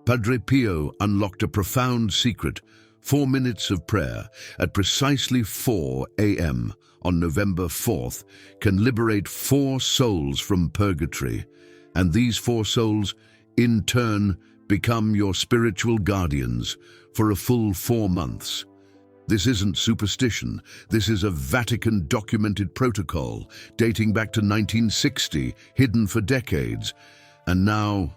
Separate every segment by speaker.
Speaker 1: Padre Pio unlocked a profound secret: 4 minutes of prayer at precisely 4 a.m. on November 4th can liberate 4 souls from purgatory, and these 4 souls, in turn, become your spiritual guardians for a full 4 months. This isn't superstition. This is a Vatican-documented protocol dating back to 1960, hidden for decades. And now,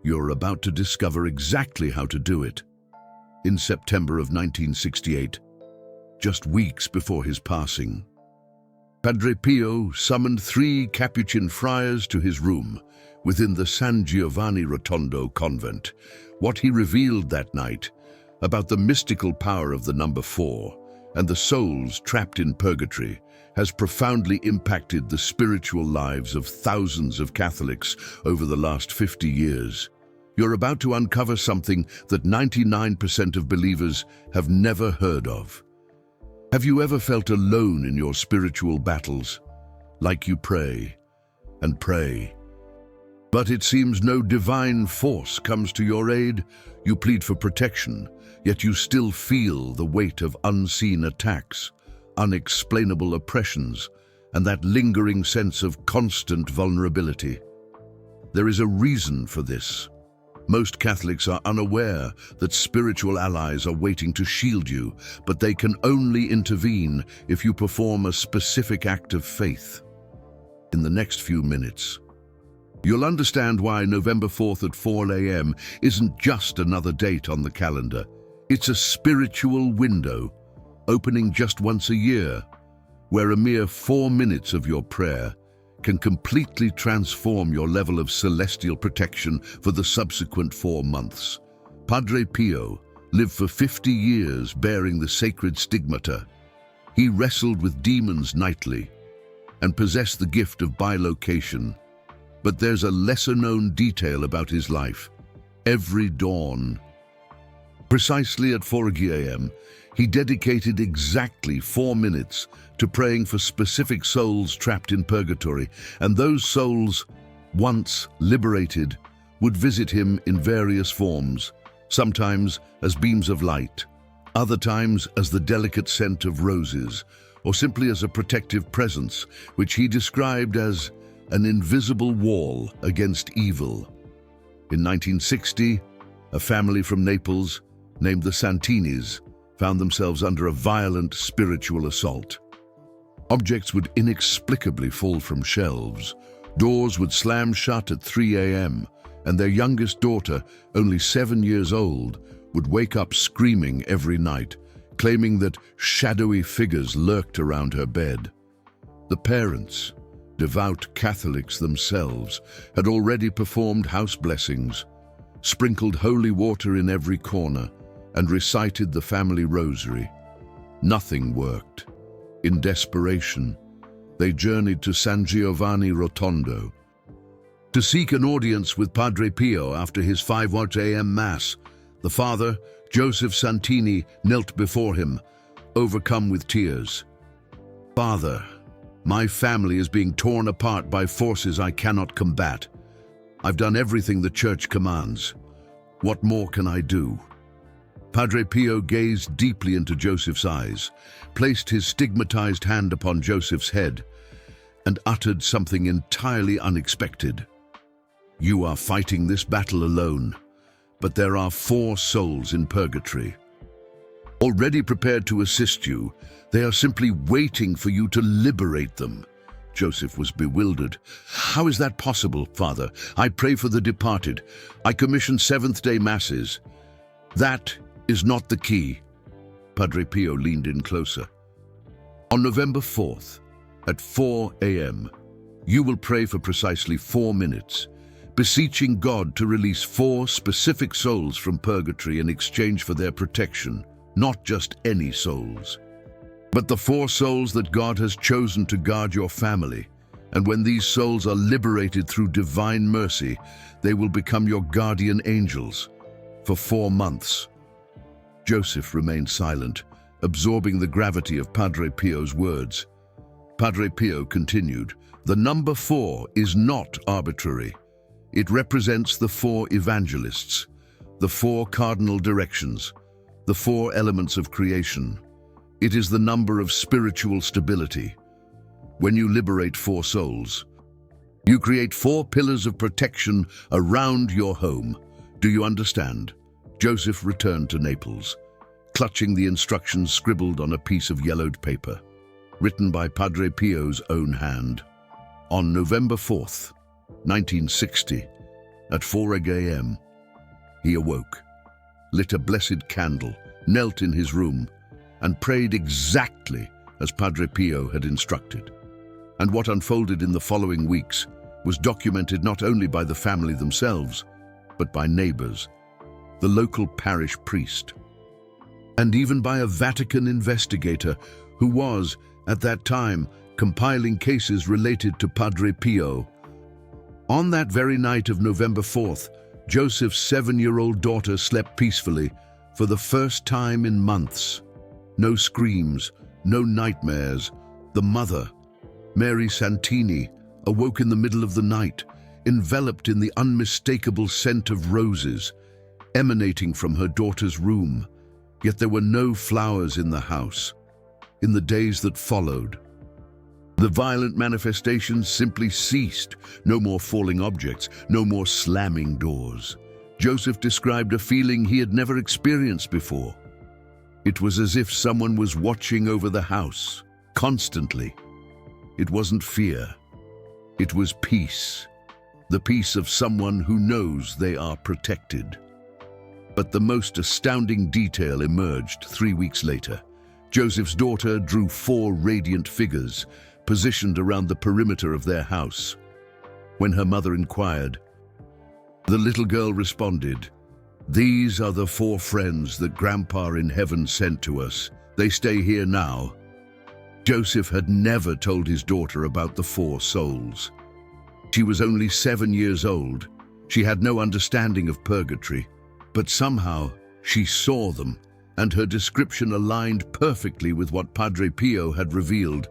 Speaker 1: you're about to discover exactly how to do it. In September of 1968, just weeks before his passing, Padre Pio summoned 3 Capuchin friars to his room within the San Giovanni Rotondo convent. What he revealed that night about the mystical power of the number 4 and the souls trapped in purgatory has profoundly impacted the spiritual lives of thousands of Catholics over the last 50 years. You're about to uncover something that 99% of believers have never heard of. Have you ever felt alone in your spiritual battles? Like you pray and pray, but it seems no divine force comes to your aid. You plead for protection, yet you still feel the weight of unseen attacks, unexplainable oppressions, and that lingering sense of constant vulnerability. There is a reason for this. Most Catholics are unaware that spiritual allies are waiting to shield you, but they can only intervene if you perform a specific act of faith. In the next few minutes, you'll understand why November 4th at 4 a.m. isn't just another date on the calendar. It's a spiritual window, opening just once a year, where a mere 4 minutes of your prayer can completely transform your level of celestial protection for the subsequent 4 months. Padre Pio lived for 50 years bearing the sacred stigmata. He wrestled with demons nightly and possessed the gift of bilocation. But there's a lesser-known detail about his life. Every dawn, precisely at 4 a.m., he dedicated exactly 4 minutes to praying for specific souls trapped in purgatory, and those souls, once liberated, would visit him in various forms, sometimes as beams of light, other times as the delicate scent of roses, or simply as a protective presence, which he described as an invisible wall against evil. In 1960, a family from Naples, named the Santinis, found themselves under a violent spiritual assault. Objects would inexplicably fall from shelves, doors would slam shut at 3 a.m., and their youngest daughter, only 7 years old, would wake up screaming every night, claiming that shadowy figures lurked around her bed. The parents, devout Catholics themselves, had already performed house blessings, sprinkled holy water in every corner, and recited the family rosary. Nothing worked. In desperation, they journeyed to San Giovanni Rotondo to seek an audience with Padre Pio after his 5 a.m. Mass. The father, Joseph Santini, knelt before him, overcome with tears. "Father, my family is being torn apart by forces I cannot combat. I've done everything the Church commands. What more can I do?" Padre Pio gazed deeply into Joseph's eyes, placed his stigmatized hand upon Joseph's head, and uttered something entirely unexpected. "You are fighting this battle alone, but there are 4 souls in purgatory, already prepared to assist you. They are simply waiting for you to liberate them." Joseph was bewildered. "How is that possible, Father? I pray for the departed. I commission seventh-day masses." "That is not the key." Padre Pio leaned in closer. "On November 4th, at 4 a.m., you will pray for precisely 4 minutes, beseeching God to release 4 specific souls from purgatory in exchange for their protection, not just any souls, but the 4 souls that God has chosen to guard your family. And when these souls are liberated through divine mercy, they will become your guardian angels for 4 months. Joseph remained silent, absorbing the gravity of Padre Pio's words. Padre Pio continued, "The number 4 is not arbitrary. It represents the 4 evangelists, the four cardinal directions, the four elements of creation. It is the number of spiritual stability. When you liberate four souls, you create four pillars of protection around your home. Do you understand? Joseph returned to Naples, clutching the instructions scribbled on a piece of yellowed paper, written by Padre Pio's own hand. On November 4th, 1960, at 4 a.m., he awoke, lit a blessed candle, knelt in his room, and prayed exactly as Padre Pio had instructed. And what unfolded in the following weeks was documented not only by the family themselves, but by neighbors, the local parish priest, and even by a Vatican investigator who was, at that time, compiling cases related to Padre Pio. On that very night of November 4th, Joseph's 7-year-old daughter slept peacefully for the first time in months. No screams, no nightmares. The mother, Mary Santini, awoke in the middle of the night, enveloped in the unmistakable scent of roses emanating from her daughter's room. Yet there were no flowers in the house. In the days that followed, the violent manifestations simply ceased. No more falling objects, no more slamming doors. Joseph described a feeling he had never experienced before. It was as if someone was watching over the house, constantly. It wasn't fear. It was peace. The peace of someone who knows they are protected. But the most astounding detail emerged 3 weeks later. Joseph's daughter drew 4 radiant figures, positioned around the perimeter of their house. When her mother inquired, the little girl responded, "These are the 4 friends that Grandpa in heaven sent to us. They stay here now." Joseph had never told his daughter about the 4 souls. She was only 7 years old. She had no understanding of purgatory, but somehow she saw them, and her description aligned perfectly with what Padre Pio had revealed.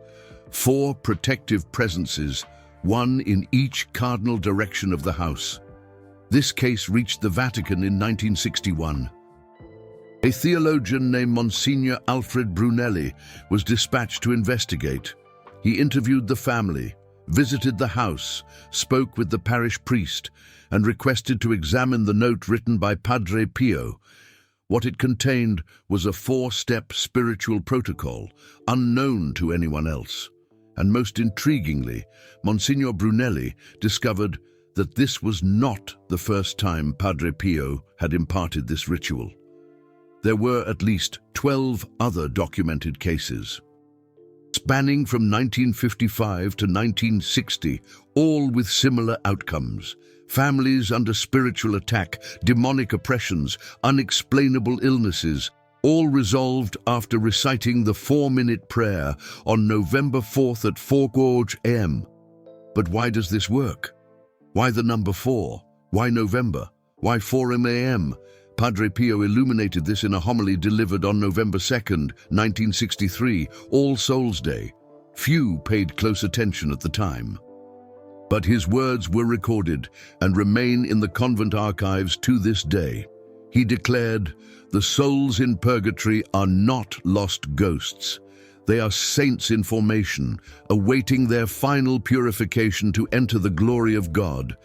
Speaker 1: 4 protective presences, 1 in each cardinal direction of the house. This case reached the Vatican in 1961. A theologian named Monsignor Alfred Brunelli was dispatched to investigate. He interviewed the family, visited the house, spoke with the parish priest, and requested to examine the note written by Padre Pio. What it contained was a 4-step spiritual protocol, unknown to anyone else. And most intriguingly, Monsignor Brunelli discovered that this was not the first time Padre Pio had imparted this ritual. There were at least 12 other documented cases, spanning from 1955 to 1960, all with similar outcomes. Families under spiritual attack, demonic oppressions, unexplainable illnesses, all resolved after reciting the 4-minute prayer on November 4th at 4 a.m. But why does this work? Why the number 4? Why November? Why 4 a.m.? Padre Pio illuminated this in a homily delivered on November 2nd, 1963, All Souls' Day. Few paid close attention at the time. But his words were recorded and remain in the convent archives to this day. He declared, "The souls in purgatory are not lost ghosts. They are saints in formation, awaiting their final purification to enter the glory of God.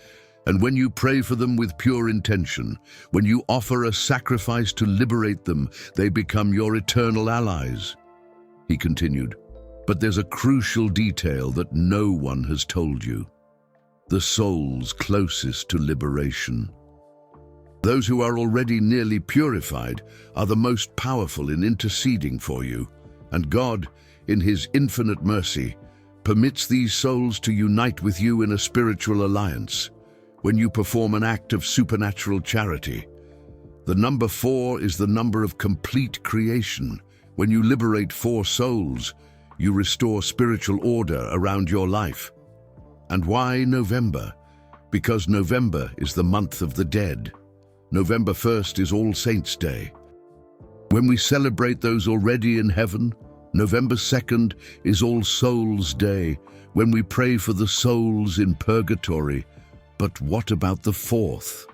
Speaker 1: And when you pray for them with pure intention, when you offer a sacrifice to liberate them, they become your eternal allies." He continued, "But there's a crucial detail that no one has told you. The souls closest to liberation. Those who are already nearly purified are the most powerful in interceding for you, and God, in His infinite mercy, permits these souls to unite with you in a spiritual alliance when you perform an act of supernatural charity. The number 4 is the number of complete creation. When you liberate 4 souls, you restore spiritual order around your life. And why November? Because November is the month of the dead. November 1st is All Saints' Day. When we celebrate those already in heaven, November 2nd is All Souls' Day, when we pray for the souls in purgatory. But what about the 4th?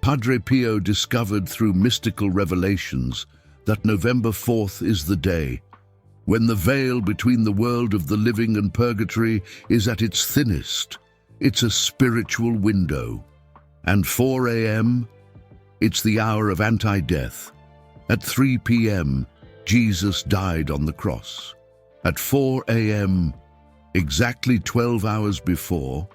Speaker 1: Padre Pio discovered through mystical revelations that November 4th is the day when the veil between the world of the living and purgatory is at its thinnest. It's a spiritual window. And 4 a.m., it's the hour of anti-death. At 3 p.m., Jesus died on the cross. At 4 a.m., exactly 12 hours before,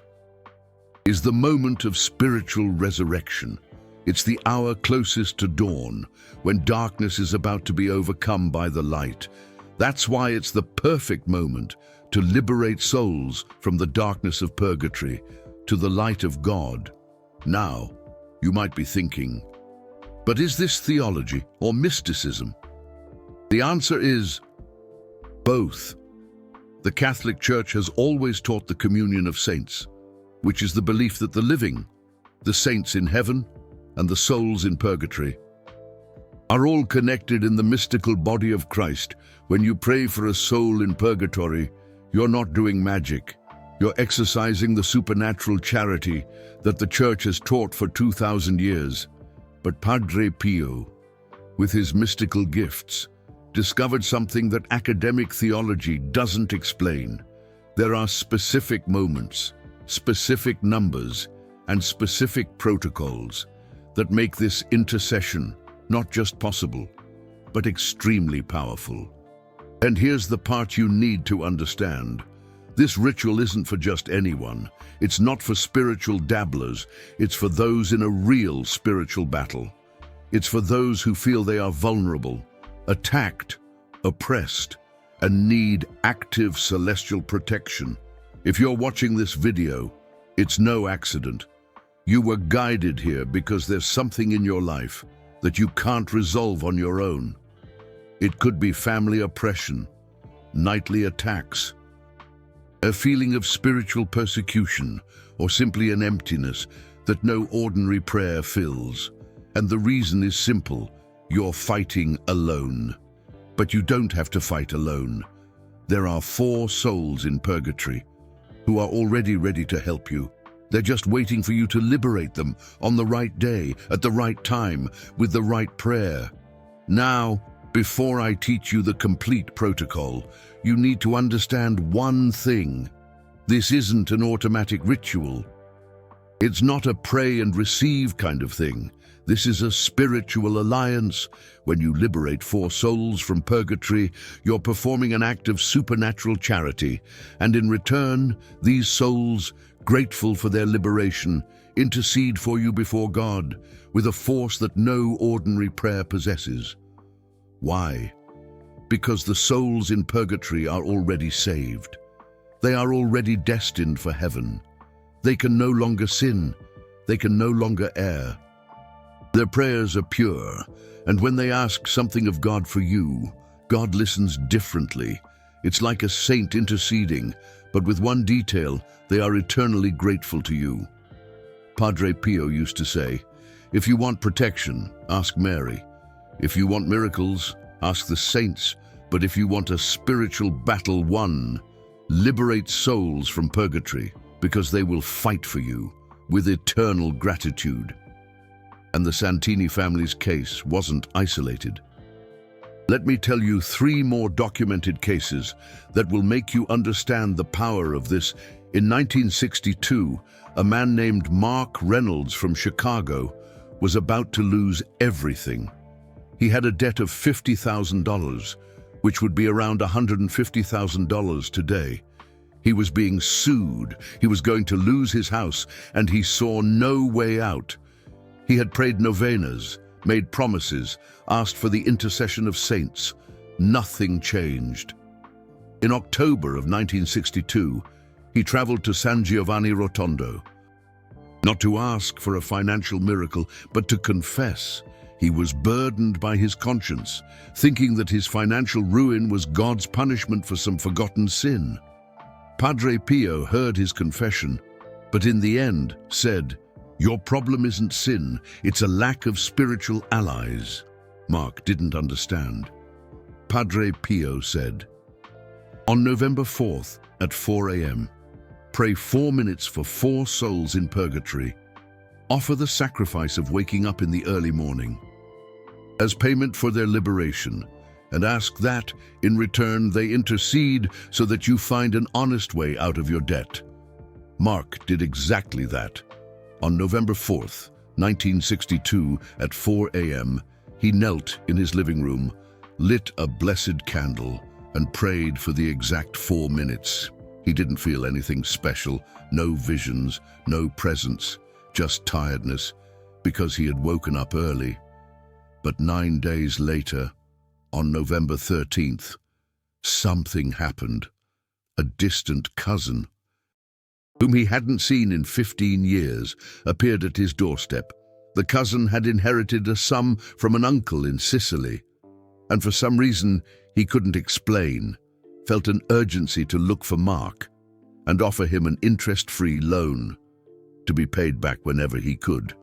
Speaker 1: is the moment of spiritual resurrection. It's the hour closest to dawn, when darkness is about to be overcome by the light. That's why it's the perfect moment to liberate souls from the darkness of purgatory to the light of God. Now, you might be thinking, but is this theology or mysticism? The answer is both. The Catholic Church has always taught the communion of saints, which is the belief that the living, the saints in heaven, and the souls in purgatory are all connected in the mystical body of Christ. When you pray for a soul in purgatory, you're not doing magic. You're exercising the supernatural charity that the Church has taught for 2,000 years. But Padre Pio, with his mystical gifts, discovered something that academic theology doesn't explain. There are specific moments, specific numbers, and specific protocols that make this intercession not just possible, but extremely powerful. And here's the part you need to understand. This ritual isn't for just anyone. It's not for spiritual dabblers. It's for those in a real spiritual battle. It's for those who feel they are vulnerable, attacked, oppressed, and need active celestial protection. If you're watching this video, it's no accident. You were guided here because there's something in your life that you can't resolve on your own. It could be family oppression, nightly attacks, a feeling of spiritual persecution, or simply an emptiness that no ordinary prayer fills. And the reason is simple: you're fighting alone. But you don't have to fight alone. There are 4 souls in purgatory who are already ready to help you. They're just waiting for you to liberate them on the right day, at the right time, with the right prayer. Now, before I teach you the complete protocol, you need to understand one thing. This isn't an automatic ritual. It's not a pray and receive kind of thing. This is a spiritual alliance. When you liberate 4 souls from purgatory, you're performing an act of supernatural charity, and in return, these souls, grateful for their liberation, intercede for you before God with a force that no ordinary prayer possesses. Why? Because the souls in purgatory are already saved. They are already destined for heaven. They can no longer sin. They can no longer err. Their prayers are pure, and when they ask something of God for you, God listens differently. It's like a saint interceding, but with one detail: they are eternally grateful to you. Padre Pio used to say, if you want protection, ask Mary. If you want miracles, ask the saints. But if you want a spiritual battle won, liberate souls from purgatory, because they will fight for you with eternal gratitude. And the Santini family's case wasn't isolated. Let me tell you 3 more documented cases that will make you understand the power of this. In 1962, a man named Mark Reynolds from Chicago was about to lose everything. He had a debt of $50,000, which would be around $150,000 today. He was being sued. He was going to lose his house, and he saw no way out. He had prayed novenas, made promises, asked for the intercession of saints. Nothing changed. In October of 1962, he traveled to San Giovanni Rotondo, not to ask for a financial miracle, but to confess. He was burdened by his conscience, thinking that his financial ruin was God's punishment for some forgotten sin. Padre Pio heard his confession, but in the end said, "Your problem isn't sin, it's a lack of spiritual allies." Mark didn't understand. Padre Pio said, "On November 4th at 4 a.m., pray 4 minutes for 4 souls in purgatory. offer the sacrifice of waking up in the early morning as payment for their liberation, and ask that, in return, they intercede so that you find an honest way out of your debt. Mark did exactly that. On November 4th, 1962, at 4 a.m., he knelt in his living room, lit a blessed candle, and prayed for the exact 4 minutes. He didn't feel anything special, no visions, no presence, just tiredness, because he had woken up early. But 9 days later, on November 13th, something happened. A distant cousin, whom he hadn't seen in 15 years, appeared at his doorstep. The cousin had inherited a sum from an uncle in Sicily, and for some reason he couldn't explain, felt an urgency to look for Mark and offer him an interest-free loan to be paid back whenever he could.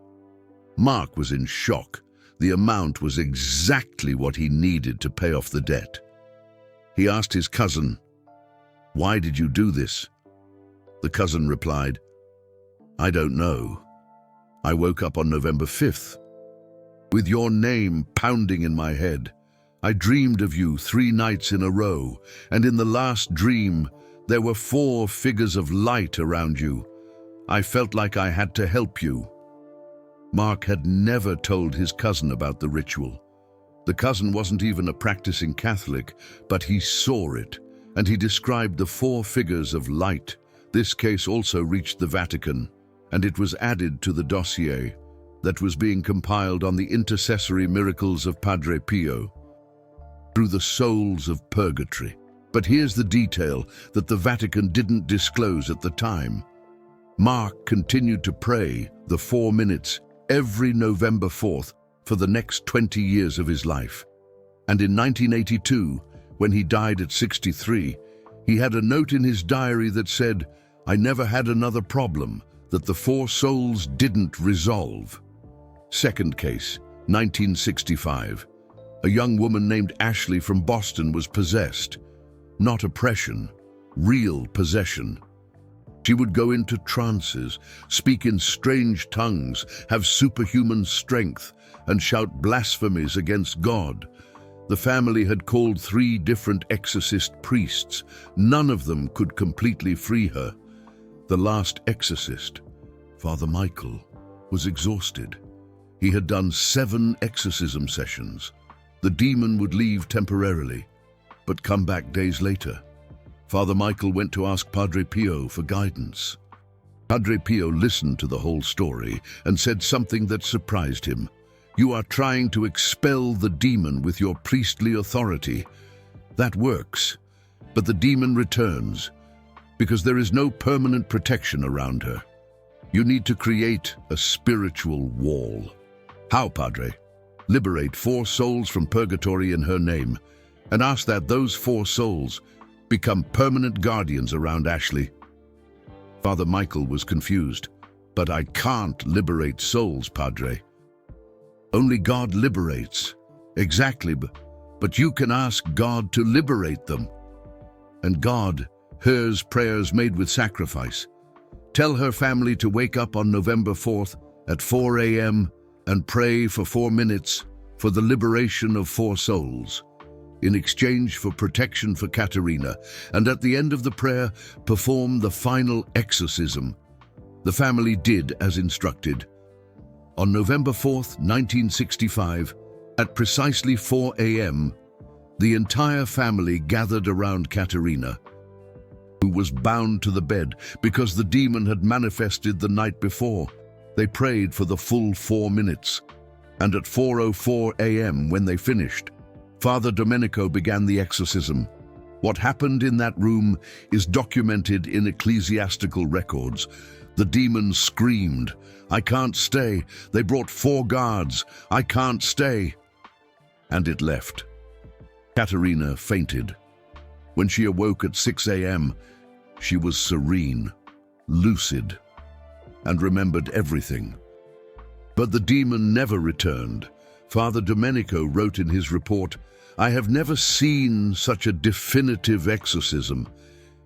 Speaker 1: Mark was in shock. The amount was exactly what he needed to pay off the debt. He asked his cousin, "Why did you do this?" The cousin replied, "I don't know. I woke up on November 5th, with your name pounding in my head. I dreamed of you 3 nights in a row, and in the last dream, there were 4 figures of light around you. I felt like I had to help you." Mark had never told his cousin about the ritual. The cousin wasn't even a practicing Catholic, but he saw it, and he described the 4 figures of light. This case also reached the Vatican, and it was added to the dossier that was being compiled on the intercessory miracles of Padre Pio through the souls of purgatory. But here's the detail that the Vatican didn't disclose at the time. Mark continued to pray the 4 minutes every November 4th for the next 20 years of his life. And in 1982, when he died at 63, he had a note in his diary that said, "I never had another problem that the 4 souls didn't resolve." Second case, 1965. A young woman named Ashley from Boston was possessed. Not oppression, real possession. She would go into trances, speak in strange tongues, have superhuman strength, and shout blasphemies against God. The family had called 3 different exorcist priests. None of them could completely free her. The last exorcist, Father Michael, was exhausted. He had done 7 exorcism sessions. The demon would leave temporarily, but come back days later. Father Michael went to ask Padre Pio for guidance. Padre Pio listened to the whole story and said something that surprised him. "You are trying to expel the demon with your priestly authority. That works, but the demon returns because there is no permanent protection around her. You need to create a spiritual wall." "How, Padre?" "Liberate 4 souls from purgatory in her name, and ask that those 4 souls become permanent guardians around Ashley." Father Michael was confused. "But I can't liberate souls, Padre." "Only God liberates." "Exactly, but you can ask God to liberate them. And God hears prayers made with sacrifice. Tell her family to wake up on November 4th at 4 a.m. and pray for 4 minutes for the liberation of 4 souls, in exchange for protection for Katerina, and at the end of the prayer, perform the final exorcism." The family did as instructed. On November 4th, 1965, at precisely 4 a.m., the entire family gathered around Katerina, who was bound to the bed because the demon had manifested the night before. They prayed for the full 4 minutes, and at 4:04 a.m., when they finished, Father Domenico began the exorcism. What happened in that room is documented in ecclesiastical records. The demon screamed, "I can't stay. They brought 4 guards. I can't stay." And it left. Katerina fainted. When she awoke at 6 a.m., she was serene, lucid, and remembered everything. But the demon never returned. Father Domenico wrote in his report, "I have never seen such a definitive exorcism.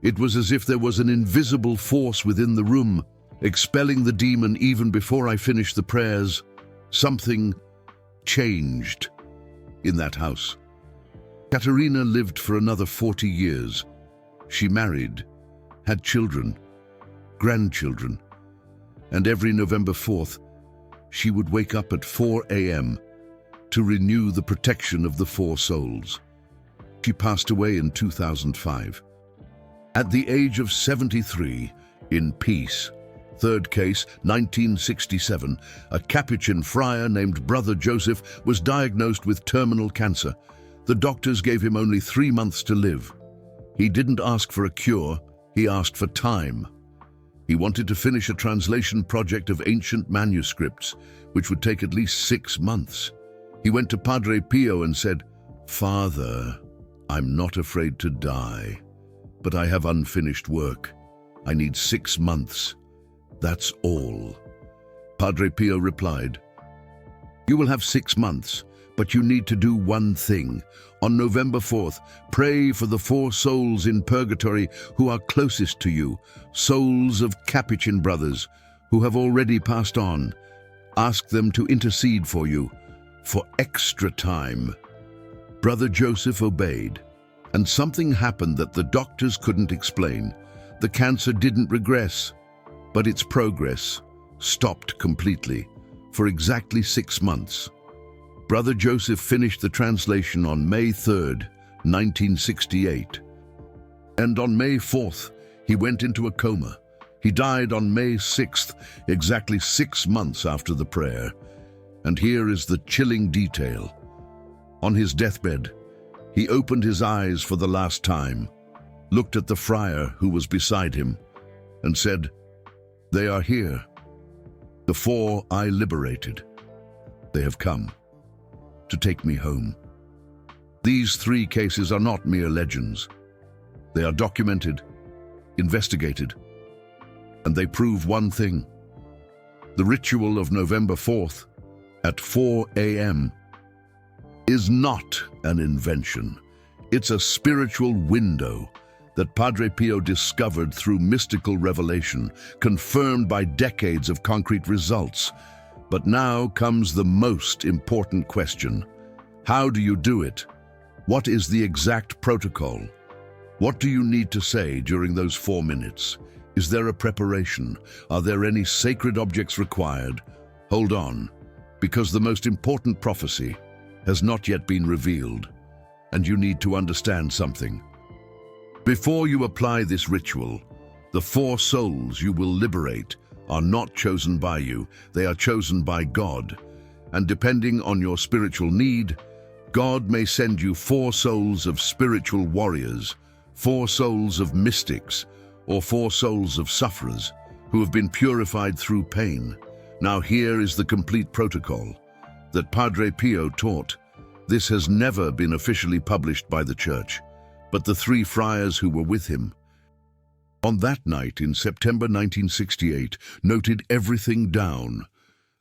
Speaker 1: It was as if there was an invisible force within the room, expelling the demon even before I finished the prayers. Something changed in that house. Katerina lived for another 40 years. She married, had children, grandchildren, and every November 4th, she would wake up at 4 a.m. to renew the protection of the four souls. She passed away in 2005. At the age of 73, in peace. Third case, 1967, a Capuchin friar named Brother Joseph was diagnosed with terminal cancer. The doctors gave him only 3 months to live. He didn't ask for a cure, he asked for time. He wanted to finish a translation project of ancient manuscripts, which would take at least 6 months. He went to Padre Pio and said, "Father, I'm not afraid to die, but I have unfinished work. I need 6 months. That's all." Padre Pio replied, "You will have 6 months, but you need to do one thing. On November 4th, pray for the 4 souls in purgatory who are closest to you, souls of Capuchin brothers who have already passed on. Ask them to intercede for you, for extra time." Brother Joseph obeyed, and something happened that the doctors couldn't explain. The cancer didn't regress, but its progress stopped completely for exactly 6 months. Brother Joseph finished the translation on May 3rd, 1968. And on May 4th, he went into a coma. He died on May 6th, exactly 6 months after the prayer. And here is the chilling detail. On his deathbed, he opened his eyes for the last time, looked at the friar who was beside him, and said, "They are here. The 4 I liberated. They have come to take me home." These 3 cases are not mere legends. They are documented, investigated, and they prove one thing. The ritual of November 4th at 4 a.m. is not an invention. It's a spiritual window that Padre Pio discovered through mystical revelation, confirmed by decades of concrete results. But now comes the most important question. How do you do it? What is the exact protocol? What do you need to say during those 4 minutes? Is there a preparation? Are there any sacred objects required? Hold on, because the most important prophecy has not yet been revealed, and you need to understand something. Before you apply this ritual, the 4 souls you will liberate are not chosen by you, they are chosen by God. And depending on your spiritual need, God may send you 4 souls of spiritual warriors, 4 souls of mystics, or 4 souls of sufferers who have been purified through pain. Now here is the complete protocol that Padre Pio taught. This has never been officially published by the Church, but the 3 friars who were with him on that night in September 1968 noted everything down,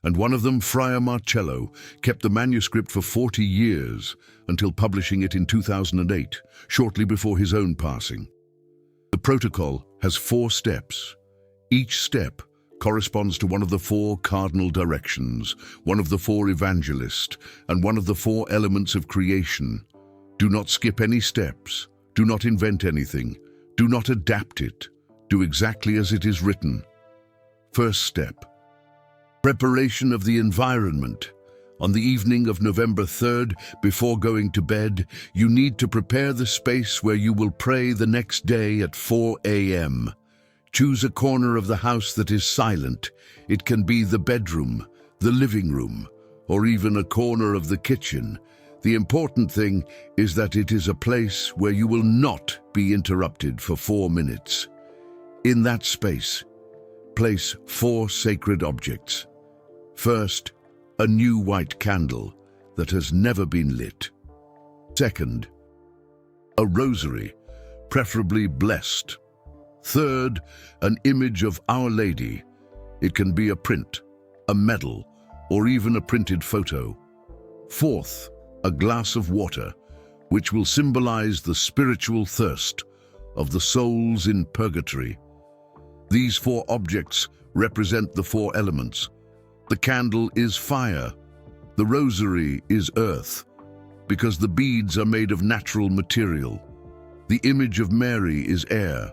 Speaker 1: and one of them, Friar Marcello, kept the manuscript for 40 years until publishing it in 2008, shortly before his own passing. The protocol has 4 steps. Each step corresponds to one of the 4 cardinal directions, one of the 4 evangelists, and one of the 4 elements of creation. Do not skip any steps. Do not invent anything. Do not adapt it. Do exactly as it is written. First step: preparation of the environment. On the evening of November 3rd, before going to bed, you need to prepare the space where you will pray the next day at 4 a.m. Choose a corner of the house that is silent. It can be the bedroom, the living room, or even a corner of the kitchen. The important thing is that it is a place where you will not be interrupted for 4 minutes. In that space, place 4 sacred objects. First, a new white candle that has never been lit. Second, a rosary, preferably blessed. Third, an image of Our Lady. It can be a print, a medal, or even a printed photo. Fourth, a glass of water, which will symbolize the spiritual thirst of the souls in purgatory. These 4 objects represent the four elements. The candle is fire. The rosary is earth, because the beads are made of natural material. The image of Mary is air,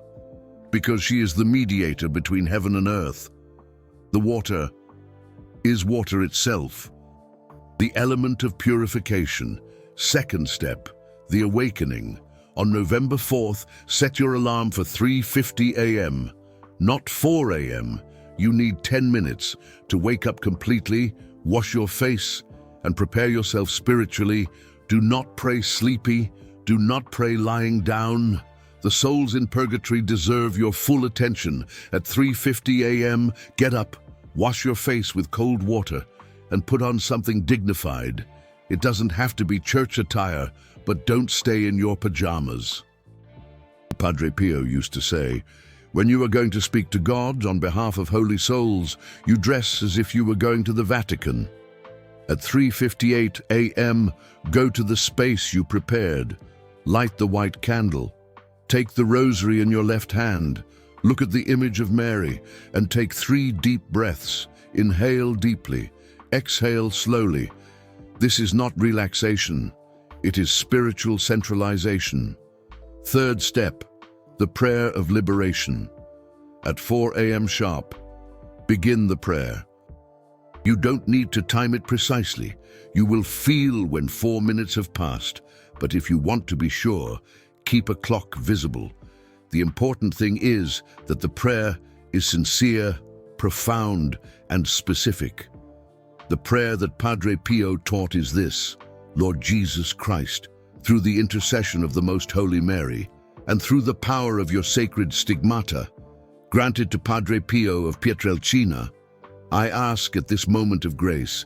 Speaker 1: because she is the mediator between heaven and earth. The water is water itself. The element of purification. Second step, the awakening. On November 4th, set your alarm for 3:50 a.m., not 4 a.m. You need 10 minutes to wake up completely, wash your face, and prepare yourself spiritually. Do not pray sleepy. Do not pray lying down. The souls in purgatory deserve your full attention. At 3:50 a.m., get up, wash your face with cold water, and put on something dignified. It doesn't have to be church attire, but don't stay in your pajamas. Padre Pio used to say, when you are going to speak to God on behalf of holy souls, you dress as if you were going to the Vatican. At 3:58 a.m., go to the space you prepared. Light the white candle. Take the rosary in your left hand. Look at the image of Mary and take 3 deep breaths. Inhale deeply. Exhale slowly. This is not relaxation. It is spiritual centralization. Third step, the prayer of liberation. At 4 a.m. sharp, begin the prayer. You don't need to time it precisely. You will feel when 4 minutes have passed, but if you want to be sure, keep a clock visible. The important thing is that the prayer is sincere, profound, and specific. The prayer that Padre Pio taught is this: Lord Jesus Christ, through the intercession of the Most Holy Mary, and through the power of your sacred stigmata, granted to Padre Pio of Pietrelcina, I ask at this moment of grace,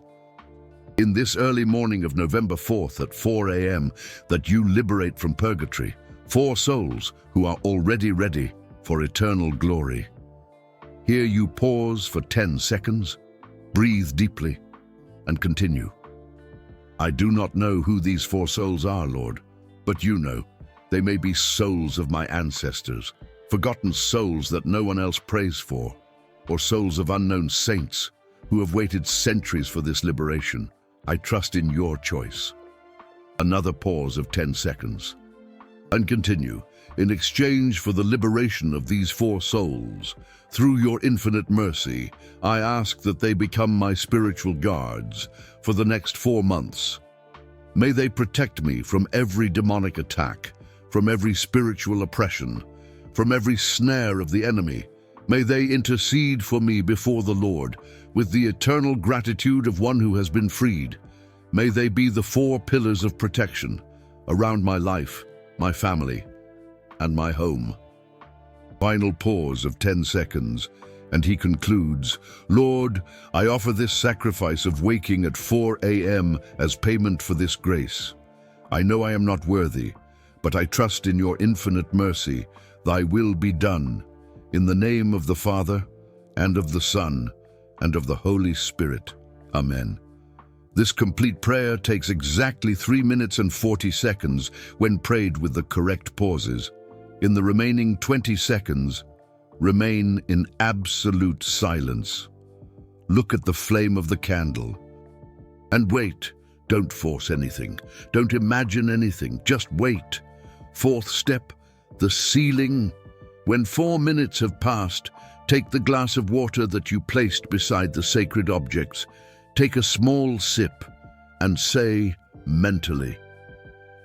Speaker 1: in this early morning of November 4th at 4 a.m., that you liberate from purgatory 4 souls who are already ready for eternal glory. Here you pause for 10 seconds, breathe deeply, and continue. I do not know who these 4 souls are, Lord, but you know. They may be souls of my ancestors, forgotten souls that no one else prays for, or souls of unknown saints who have waited centuries for this liberation. I trust in your choice. Another pause of 10 seconds. And continue. In exchange for the liberation of these 4 souls, through your infinite mercy, I ask that they become my spiritual guards for the next 4 months. May they protect me from every demonic attack, from every spiritual oppression, from every snare of the enemy. May they intercede for me before the Lord with the eternal gratitude of one who has been freed. May they be the 4 pillars of protection around my life, my family, and my home. Final pause of 10 seconds, and he concludes, Lord, I offer this sacrifice of waking at 4 a.m. as payment for this grace. I know I am not worthy, but I trust in your infinite mercy. Thy will be done. In the name of the Father, and of the Son, and of the Holy Spirit. Amen. This complete prayer takes exactly 3 minutes and 40 seconds when prayed with the correct pauses. In the remaining 20 seconds, remain in absolute silence. Look at the flame of the candle. And wait. Don't force anything. Don't imagine anything. Just wait. 4th step, the sealing. When 4 minutes have passed, take the glass of water that you placed beside the sacred objects. Take a small sip and say mentally,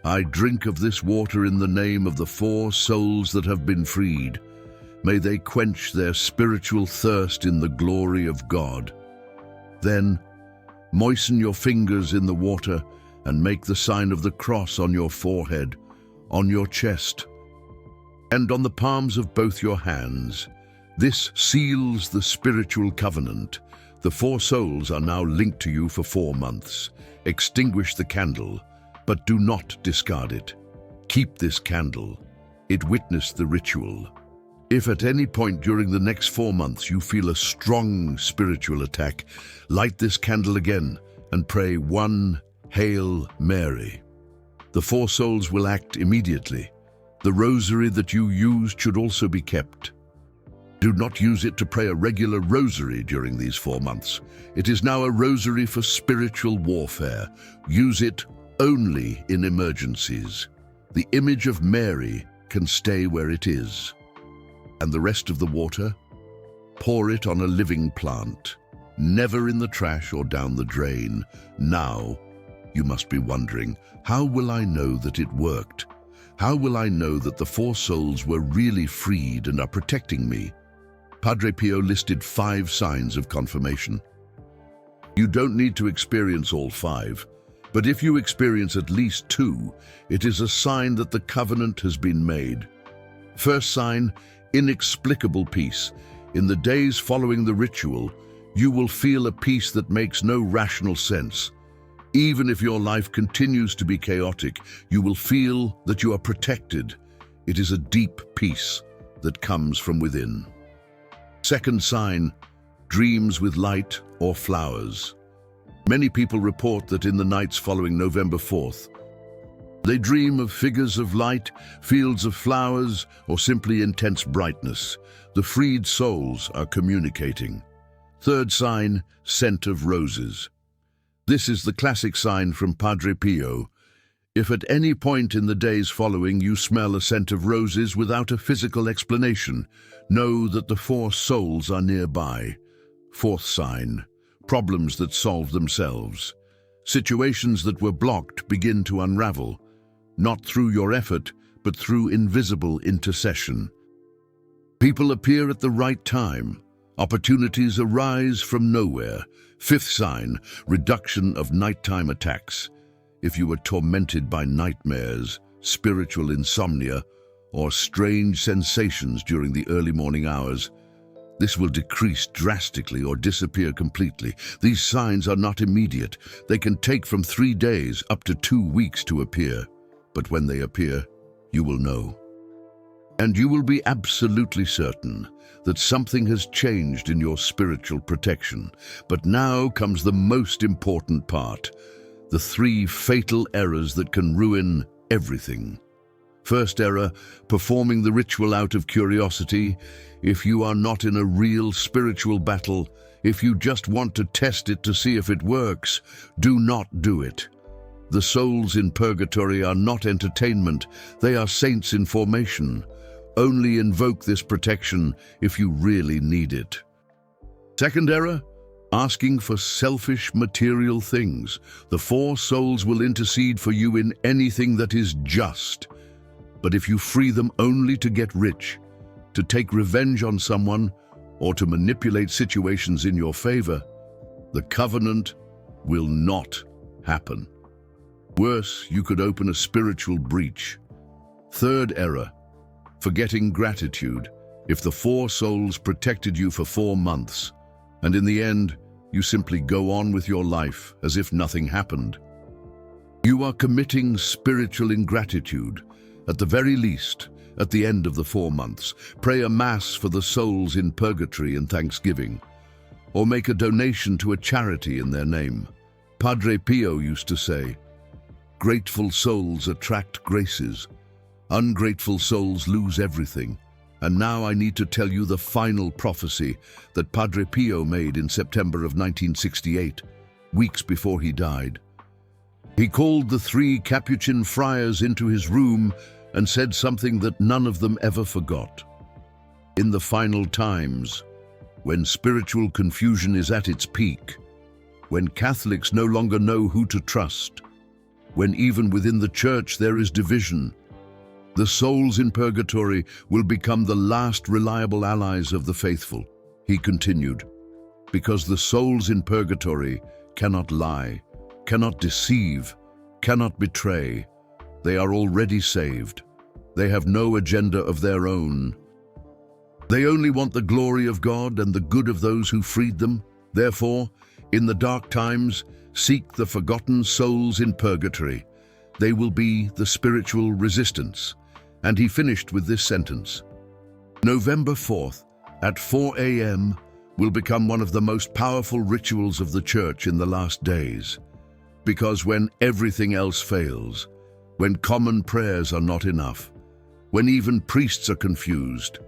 Speaker 1: I drink of this water in the name of the 4 souls that have been freed. May they quench their spiritual thirst in the glory of God. Then, moisten your fingers in the water and make the sign of the cross on your forehead, on your chest, and on the palms of both your hands. This seals the spiritual covenant. The 4 souls are now linked to you for 4 months. Extinguish the candle, but do not discard it. Keep this candle. It witnessed the ritual. If at any point during the next 4 months you feel a strong spiritual attack, light this candle again and pray 1 Hail Mary. The 4 souls will act immediately. The rosary that you used should also be kept. Do not use it to pray a regular rosary during these 4 months. It is now a rosary for spiritual warfare. Use it only in emergencies. The image of Mary can stay where it is. And the rest of the water? Pour it on a living plant, never in the trash or down the drain. Now, you must be wondering, how will I know that it worked? How will I know that the 4 souls were really freed and are protecting me? Padre Pio listed 5 signs of confirmation. You don't need to experience all 5, but if you experience at least 2, it is a sign that the covenant has been made. First sign, inexplicable peace. In the days following the ritual, you will feel a peace that makes no rational sense. Even if your life continues to be chaotic, you will feel that you are protected. It is a deep peace that comes from within. Second sign, dreams with light or flowers. Many people report that in the nights following November 4th, they dream of figures of light, fields of flowers, or simply intense brightness. The freed souls are communicating. Third sign, scent of roses. This is the classic sign from Padre Pio. If at any point in the days following you smell a scent of roses without a physical explanation, know that the 4 souls are nearby. Fourth sign, problems that solve themselves. Situations that were blocked begin to unravel, not through your effort, but through invisible intercession. People appear at the right time. Opportunities arise from nowhere. Fifth sign, reduction of nighttime attacks. If you were tormented by nightmares, spiritual insomnia, or strange sensations during the early morning hours, this will decrease drastically or disappear completely. These signs are not immediate. They can take from 3 days up to 2 weeks to appear. But when they appear, you will know. And you will be absolutely certain that something has changed in your spiritual protection. But now comes the most important part, the 3 fatal errors that can ruin everything. First error, performing the ritual out of curiosity. If you are not in a real spiritual battle, if you just want to test it to see if it works, do not do it. The souls in purgatory are not entertainment, they are saints in formation. Only invoke this protection if you really need it. Second error, asking for selfish material things. The 4 souls will intercede for you in anything that is just. But if you free them only to get rich, to take revenge on someone, or to manipulate situations in your favor, the covenant will not happen. Worse, you could open a spiritual breach. Third error, forgetting gratitude. If the 4 souls protected you for 4 months, and in the end, you simply go on with your life as if nothing happened, you are committing spiritual ingratitude. At the very least, at the end of the 4 months, pray a mass for the souls in purgatory and thanksgiving, or make a donation to a charity in their name. Padre Pio used to say, "Grateful souls attract graces. Ungrateful souls lose everything." And now I need to tell you the final prophecy that Padre Pio made in September of 1968, weeks before he died. He called the 3 Capuchin friars into his room and said something that none of them ever forgot. In the final times, when spiritual confusion is at its peak, when Catholics no longer know who to trust, when even within the Church there is division, the souls in purgatory will become the last reliable allies of the faithful. He continued, because the souls in purgatory cannot lie, cannot deceive, cannot betray. They are already saved. They have no agenda of their own. They only want the glory of God and the good of those who freed them. Therefore, in the dark times, seek the forgotten souls in purgatory. They will be the spiritual resistance. And he finished with this sentence: November 4th at 4 a.m. will become one of the most powerful rituals of the Church in the last days. Because when everything else fails, when common prayers are not enough, when even priests are confused,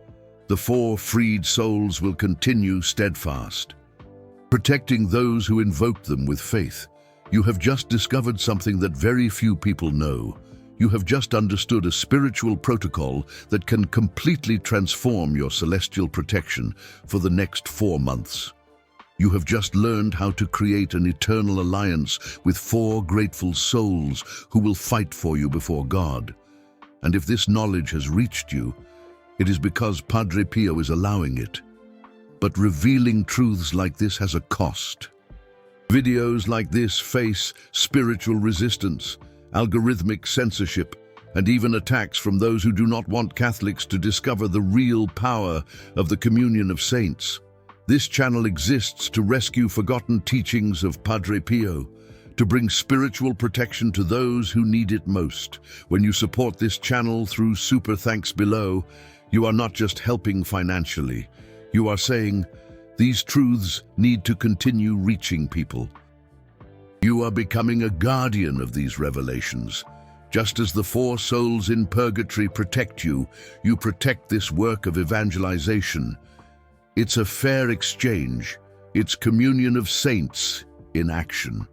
Speaker 1: the 4 freed souls will continue steadfast, protecting those who invoke them with faith. You have just discovered something that very few people know. You have just understood a spiritual protocol that can completely transform your celestial protection for the next 4 months. You have just learned how to create an eternal alliance with 4 grateful souls who will fight for you before God. And if this knowledge has reached you, it is because Padre Pio is allowing it. But revealing truths like this has a cost. Videos like this face spiritual resistance, algorithmic censorship, and even attacks from those who do not want Catholics to discover the real power of the communion of saints. This channel exists to rescue forgotten teachings of Padre Pio, to bring spiritual protection to those who need it most. When you support this channel through super thanks below, you are not just helping financially. You are saying, these truths need to continue reaching people. You are becoming a guardian of these revelations. Just as the 4 souls in purgatory protect you, you protect this work of evangelization. It's a fair exchange. It's communion of saints in action.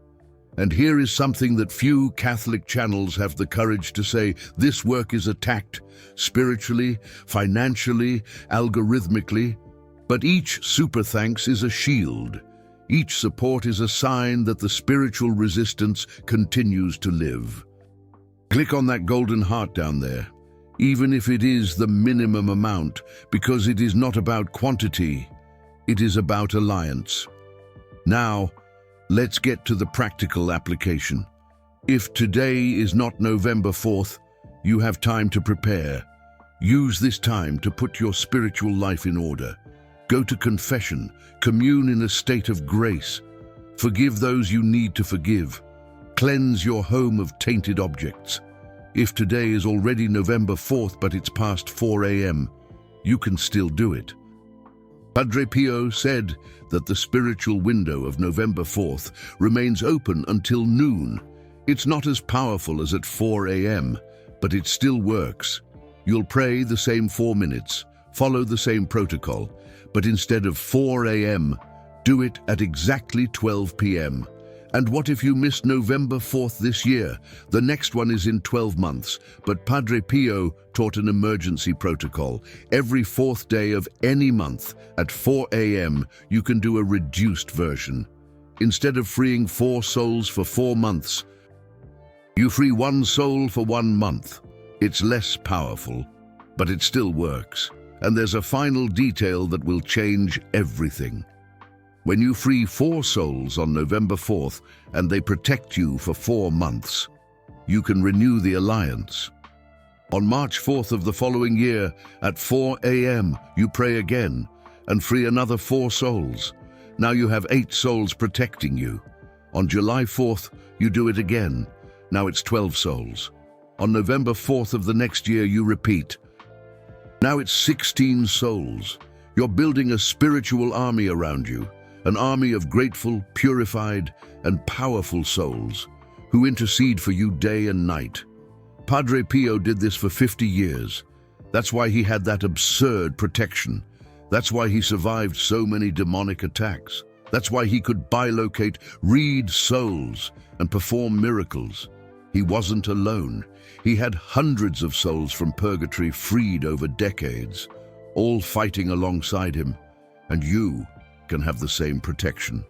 Speaker 1: And here is something that few Catholic channels have the courage to say. This work is attacked spiritually, financially, algorithmically. But each super thanks is a shield. Each support is a sign that the spiritual resistance continues to live. Click on that golden heart down there, even if it is the minimum amount, because it is not about quantity, it is about alliance. Now, let's get to the practical application. If today is not November 4th, you have time to prepare. Use this time to put your spiritual life in order. Go to confession, commune in a state of grace. Forgive those you need to forgive. Cleanse your home of tainted objects. If today is already November 4th but it's past 4 a.m., you can still do it. Padre Pio said that the spiritual window of November 4th remains open until noon. It's not as powerful as at 4 a.m., but it still works. You'll pray the same 4 minutes, follow the same protocol, but instead of 4 a.m., do it at exactly 12 p.m. And what if you missed November 4th this year? The next one is in 12 months, but Padre Pio taught an emergency protocol. Every 4th day of any month at 4 a.m., you can do a reduced version. Instead of freeing 4 souls for 4 months, you free 1 soul for 1 month. It's less powerful, but it still works. And there's a final detail that will change everything. When you free 4 souls on November 4th and they protect you for 4 months, you can renew the alliance. On March 4th of the following year at 4 a.m., you pray again and free another 4 souls. Now you have 8 souls protecting you. On July 4th, you do it again. Now it's 12 souls. On November 4th of the next year, you repeat. Now it's 16 souls. You're building a spiritual army around you, an army of grateful, purified, and powerful souls who intercede for you day and night. Padre Pio did this for 50 years. That's why he had that absurd protection. That's why he survived so many demonic attacks. That's why he could bilocate, read souls, and perform miracles. He wasn't alone. He had hundreds of souls from purgatory freed over decades, all fighting alongside him, and you can have the same protection.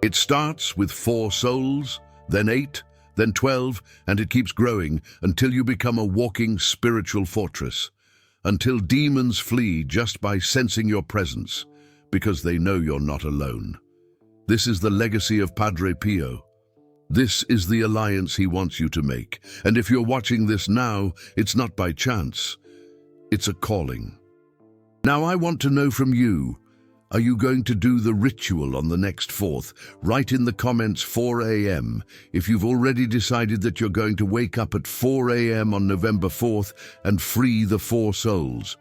Speaker 1: It starts with 4 souls, then 8, then 12, and it keeps growing until you become a walking spiritual fortress, until demons flee just by sensing your presence, because they know you're not alone. This is the legacy of Padre Pio. This is the alliance he wants you to make. And if you're watching this now, it's not by chance. It's a calling. Now I want to know from you, are you going to do the ritual on the next 4th? Write in the comments 4 a.m. if you've already decided that you're going to wake up at 4 a.m. on November 4th and free the 4 souls.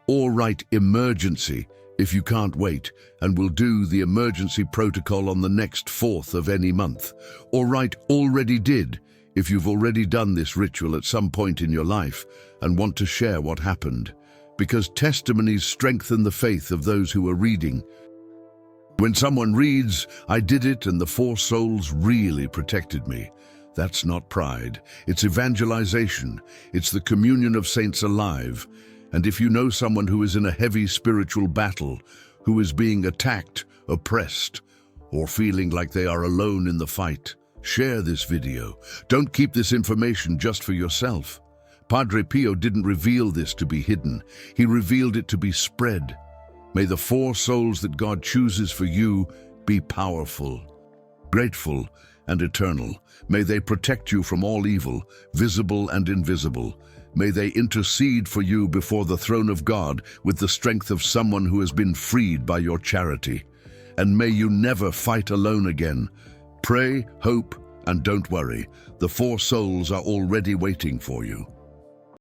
Speaker 1: Or write emergency if you can't wait, and we'll do the emergency protocol on the next 4th of any month. Or write already did if you've already done this ritual at some point in your life and want to share what happened. because testimonies strengthen the faith of those who are reading. When someone reads, "I did it and the 4 souls really protected me," that's not pride. It's evangelization. It's the communion of saints alive. And if you know someone who is in a heavy spiritual battle, who is being attacked, oppressed, or feeling like they are alone in the fight, share this video. Don't keep this information just for yourself. Padre Pio didn't reveal this to be hidden. He revealed it to be spread. May the 4 souls that God chooses for you be powerful, grateful, and eternal. May they protect you from all evil, visible and invisible. May they intercede for you before the throne of God with the strength of someone who has been freed by your charity. And may you never fight alone again. Pray, hope, and don't worry. The 4 souls are already waiting for you.